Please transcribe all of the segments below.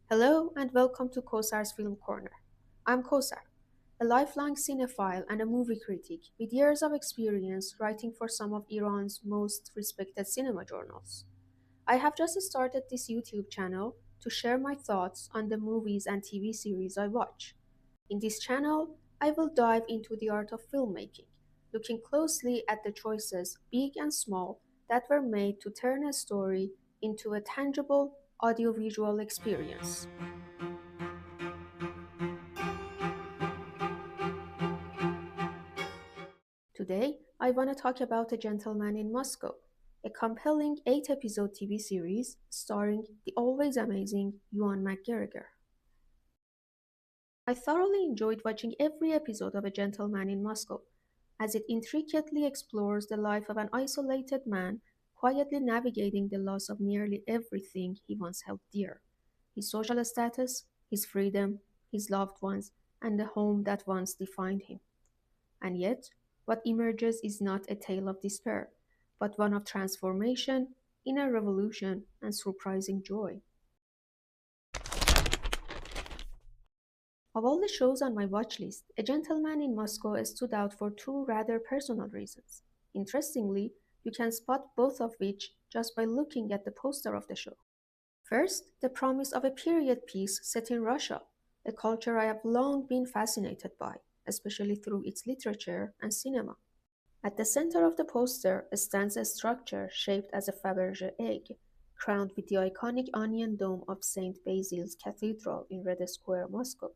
Hello and welcome to Kosar's Film Corner. I'm Kosar, a lifelong cinephile and a movie critic with years of experience writing for some of Iran's most respected cinema journals. I have just started this YouTube channel to share my thoughts on the movies and TV series I watch. In this channel, I will dive into the art of filmmaking, looking closely at the choices, big and small, that were made to turn a story into a tangible audiovisual experience. Today, I want to talk about A Gentleman in Moscow, a compelling 8 episode TV series starring the always amazing Ewan McGregor. I thoroughly enjoyed watching every episode of A Gentleman in Moscow, as it intricately explores the life of an isolated man quietly navigating the loss of nearly everything he once held dear: his social status, his freedom, his loved ones, and the home that once defined him. And yet, what emerges is not a tale of despair, but one of transformation, inner revolution, and surprising joy. Of all the shows on my watch list, A Gentleman in Moscow stood out for two rather personal reasons. Interestingly, you can spot both of which just by looking at the poster of the show. First, the promise of a period piece set in Russia, a culture I have long been fascinated by, especially through its literature and cinema. At the center of the poster stands a structure shaped as a Fabergé egg, crowned with the iconic onion dome of St. Basil's Cathedral in Red Square, Moscow.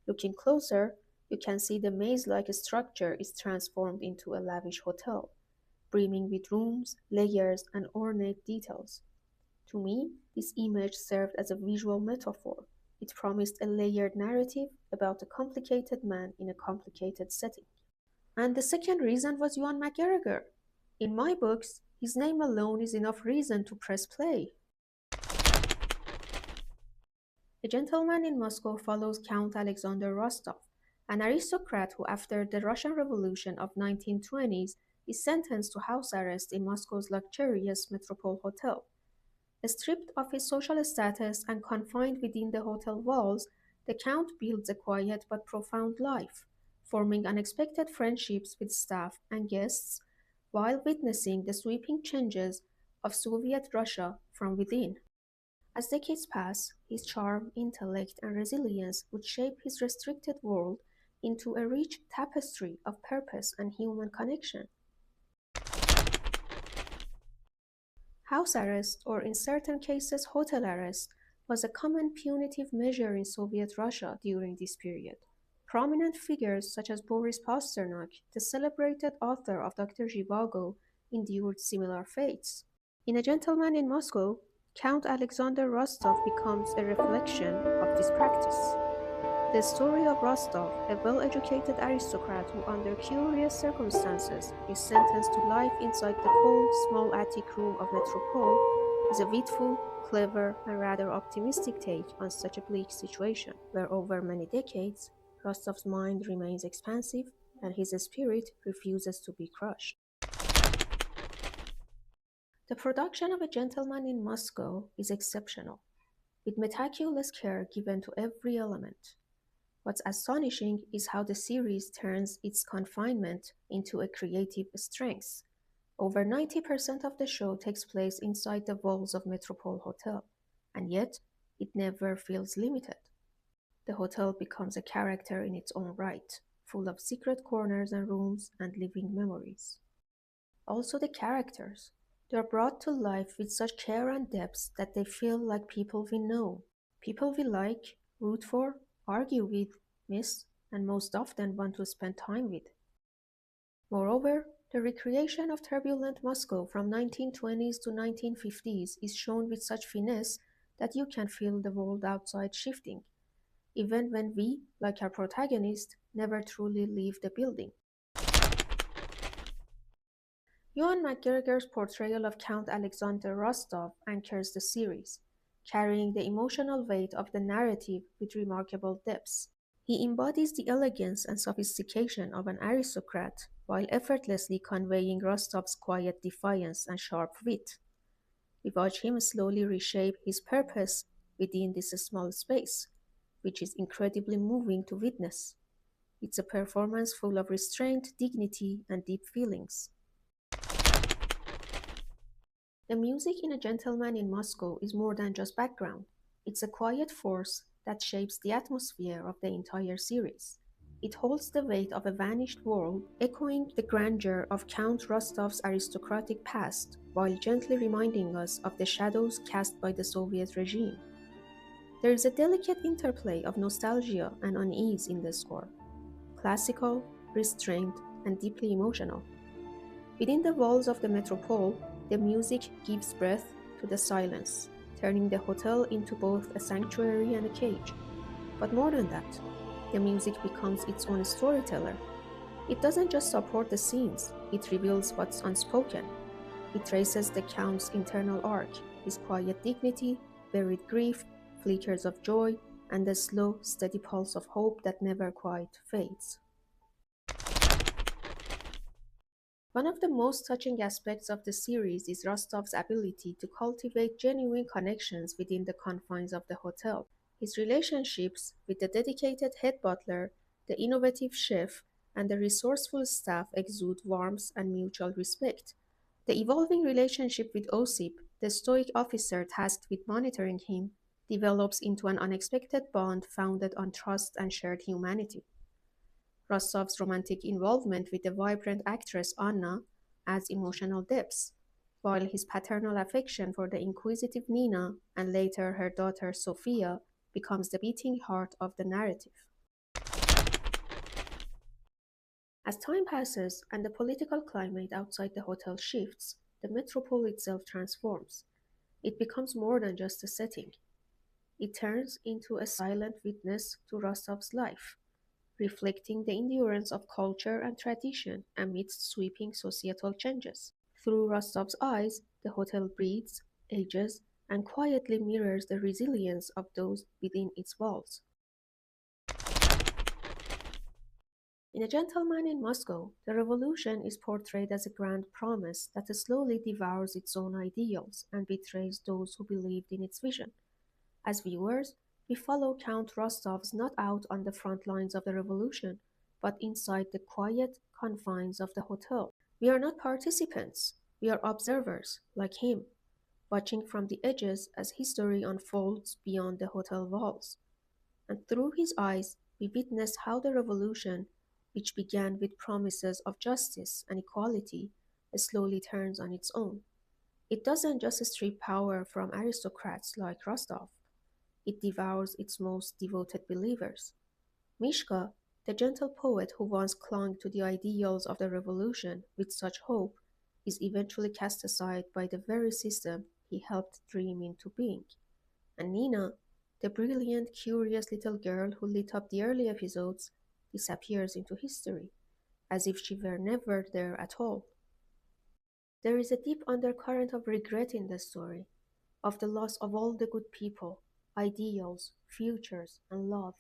Looking closer, you can see the maze-like structure is transformed into a lavish hotel, brimming with rooms, layers, and ornate details. To me, this image served as a visual metaphor. It promised a layered narrative about a complicated man in a complicated setting. And the second reason was Ewan McGregor. In my books, his name alone is enough reason to press play. A Gentleman in Moscow follows Count Alexander Rostov, an aristocrat who, after the Russian Revolution of 1920s, is sentenced to house arrest in Moscow's luxurious Metropole Hotel. Stripped of his social status and confined within the hotel walls, the Count builds a quiet but profound life, forming unexpected friendships with staff and guests while witnessing the sweeping changes of Soviet Russia from within. As decades pass, his charm, intellect, and resilience would shape his restricted world into a rich tapestry of purpose and human connection. House arrest, or in certain cases hotel arrest, was a common punitive measure in Soviet Russia during this period. Prominent figures such as Boris Pasternak, the celebrated author of Dr. Zhivago, endured similar fates. In A Gentleman in Moscow, Count Alexander Rostov becomes a reflection of this practice. The story of Rostov, a well-educated aristocrat who, under curious circumstances, is sentenced to life inside the cold, small attic room of Metropole, is a witful, clever, and rather optimistic take on such a bleak situation, where over many decades, Rostov's mind remains expansive and his spirit refuses to be crushed. The production of A Gentleman in Moscow is exceptional, with meticulous care given to every element. What's astonishing is how the series turns its confinement into a creative strength. Over 90% of the show takes place inside the walls of Metropole Hotel, and yet it never feels limited. The hotel becomes a character in its own right, full of secret corners and rooms and living memories. Also, the characters. They are brought to life with such care and depth that they feel like people we know, people we like, root for, argue with, miss, and most often want to spend time with. Moreover, the recreation of turbulent Moscow from 1920s to 1950s is shown with such finesse that you can feel the world outside shifting, even when we, like our protagonist, never truly leave the building. Ewan McGregor's portrayal of Count Alexander Rostov anchors the series, carrying the emotional weight of the narrative with remarkable depth. He embodies the elegance and sophistication of an aristocrat while effortlessly conveying Rostov's quiet defiance and sharp wit. We watch him slowly reshape his purpose within this small space, which is incredibly moving to witness. It's a performance full of restraint, dignity, and deep feelings. The music in A Gentleman in Moscow is more than just background. It's a quiet force that shapes the atmosphere of the entire series. It holds the weight of a vanished world, echoing the grandeur of Count Rostov's aristocratic past, while gently reminding us of the shadows cast by the Soviet regime. There is a delicate interplay of nostalgia and unease in the score, classical, restrained, and deeply emotional. Within the walls of the metropole, the music gives breath to the silence, turning the hotel into both a sanctuary and a cage. But more than that, the music becomes its own storyteller. It doesn't just support the scenes, it reveals what's unspoken. It traces the Count's internal arc, his quiet dignity, buried grief, flickers of joy, and the slow, steady pulse of hope that never quite fades. One of the most touching aspects of the series is Rostov's ability to cultivate genuine connections within the confines of the hotel. His relationships with the dedicated head butler, the innovative chef, and the resourceful staff exude warmth and mutual respect. The evolving relationship with Osip, the stoic officer tasked with monitoring him, develops into an unexpected bond founded on trust and shared humanity. Rostov's romantic involvement with the vibrant actress Anna adds emotional depth, while his paternal affection for the inquisitive Nina and later her daughter Sofia becomes the beating heart of the narrative. As time passes and the political climate outside the hotel shifts, the metropole itself transforms. It becomes more than just a setting. It turns into a silent witness to Rostov's life, reflecting the endurance of culture and tradition amidst sweeping societal changes. Through Rostov's eyes, the hotel breathes, ages, and quietly mirrors the resilience of those within its walls. In A Gentleman in Moscow, the revolution is portrayed as a grand promise that slowly devours its own ideals and betrays those who believed in its vision. As viewers, we follow Count Rostov's not out on the front lines of the revolution, but inside the quiet confines of the hotel. We are not participants, we are observers, like him, watching from the edges as history unfolds beyond the hotel walls. And through his eyes, we witness how the revolution, which began with promises of justice and equality, slowly turns on its own. It doesn't just strip power from aristocrats like Rostov, it devours its most devoted believers. Mishka, the gentle poet who once clung to the ideals of the revolution with such hope, is eventually cast aside by the very system he helped dream into being. And Nina, the brilliant, curious little girl who lit up the early episodes, disappears into history, as if she were never there at all. There is a deep undercurrent of regret in the story, of the loss of all the good people, ideals, futures, and love.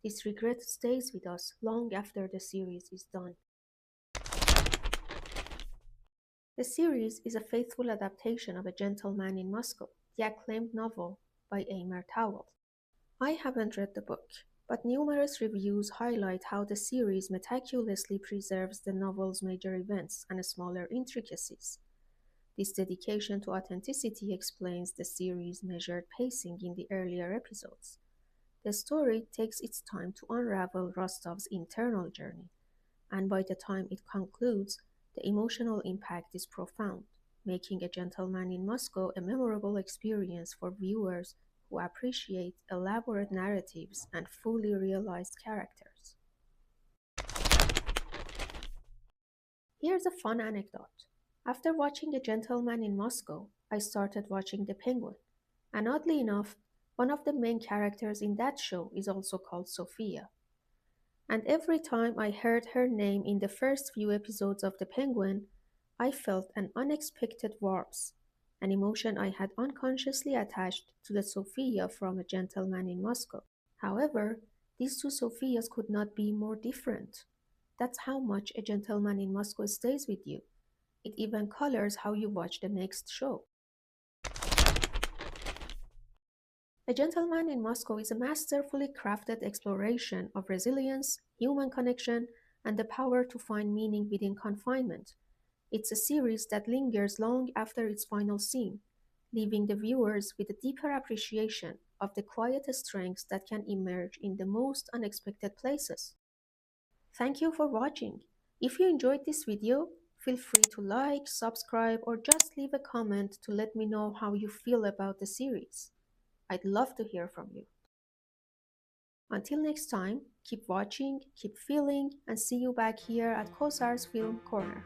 This regret stays with us long after the series is done. The series is a faithful adaptation of A Gentleman in Moscow, the acclaimed novel by Amor Towell. I haven't read the book, but numerous reviews highlight how the series meticulously preserves the novel's major events and smaller intricacies. This dedication to authenticity explains the series' measured pacing in the earlier episodes. The story takes its time to unravel Rostov's internal journey, and by the time it concludes, the emotional impact is profound, making A Gentleman in Moscow a memorable experience for viewers who appreciate elaborate narratives and fully realized characters. Here's a fun anecdote. After watching A Gentleman in Moscow, I started watching The Penguin, and oddly enough, one of the main characters in that show is also called Sophia. And every time I heard her name in the first few episodes of The Penguin, I felt an unexpected warmth, an emotion I had unconsciously attached to the Sophia from A Gentleman in Moscow. However, these two Sophias could not be more different. That's how much A Gentleman in Moscow stays with you. It even colors how you watch the next show. A Gentleman in Moscow is a masterfully crafted exploration of resilience, human connection, and the power to find meaning within confinement. It's a series that lingers long after its final scene, leaving the viewers with a deeper appreciation of the quiet strengths that can emerge in the most unexpected places. Thank you for watching. If you enjoyed this video, feel free to like, subscribe, or just leave a comment to let me know how you feel about the series. I'd love to hear from you. Until next time, keep watching, keep feeling, and see you back here at Kosar's Film Corner.